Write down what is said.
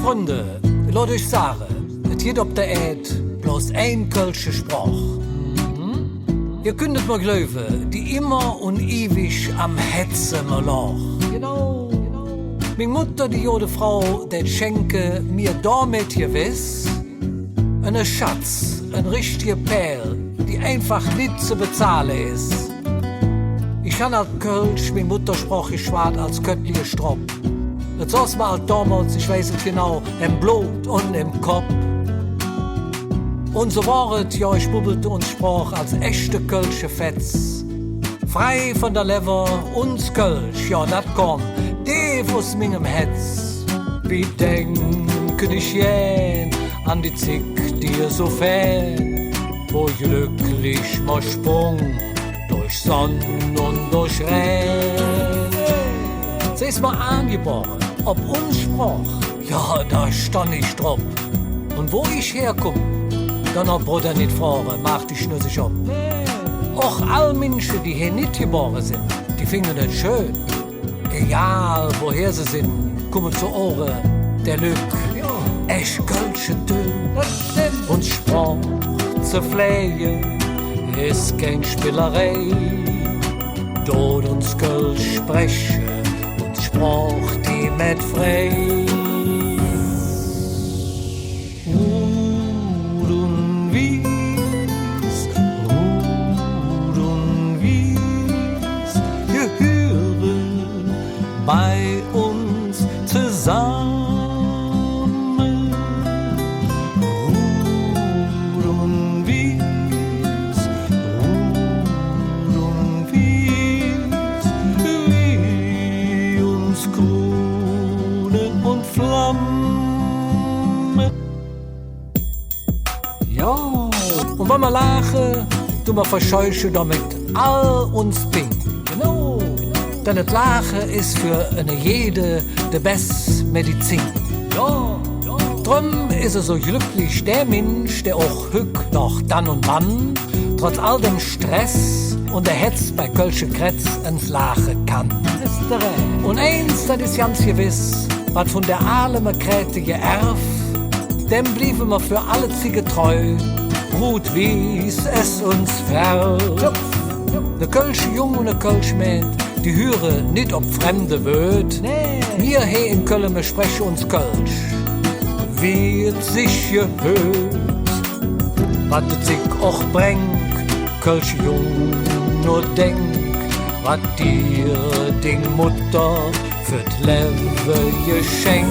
Freunde, lasst euch sagen, es geht ob der Erd bloß ein kölsche Spruch. Ihr könntet mal glauben, die immer und ewig am Hetzen Loch. Genau. Meine Mutter, die jode Frau, der schenke mir damit gewiss einen Schatz, ein richtiger Perl, die einfach nicht zu bezahlen ist. Ich kann als Kölsch, meine Mutter sprach ich schwarz als köttliche Strop. Das saß mir halt damals, ich weiß es genau, im Blut und im Kopf. Und so war es, ja, ich bubbelte und sprach als echte Kölsche Fetz. Frei von der Lever, uns Kölsch, ja, dat kommt, die aus mingem Hetz. Wie denke ich jen an die Zick, die ihr so fährt, wo glücklich mal sprung, durch Sonn und durch Regen. Sie ist mal angeboren, ob uns sprach, ja, da stand ich drauf. Und wo ich herkomme, dann auch Bruder nicht fragen, mach dich nur sich ab. Auch alle Menschen, die hier nicht geboren sind, die finden das schön. Egal, woher sie sind, kommen zu Ohren, der Lück. Echt kölsche Töne und Sprach zu pflegen ist kein Spielerei. Dort uns Kölsch sprechen und Sprach die mit frei. Bei uns zusammen. Ruhr und Wies, wie uns Krone und Flamme. Ja, und wenn wir lachen, tun wir verscheuchen damit all uns Ding. Genau. Denn das Lachen ist für eine jede die beste Medizin. Ja. Drum ist er so glücklich der Mensch, der auch hück noch dann und wann, trotz all dem Stress und der Hetz bei Kölsche Kretz ins Lachen kann. Und eins, das ist ganz gewiss, was von der Aleme Kräte geerft, dem blieben wir für alle Ziege treu, Brut wie's es uns fällt. Ne Kölsche Jung und ne Kölsch Mäd, die hören nicht ob fremde Wörter. Nee. Wir hier in Köln, wir sprechen uns Kölsch. Wird sich gehört, was sich auch bringt, Kölsch Jung nur denk, was dir Ding Mutter für das Leben geschenkt.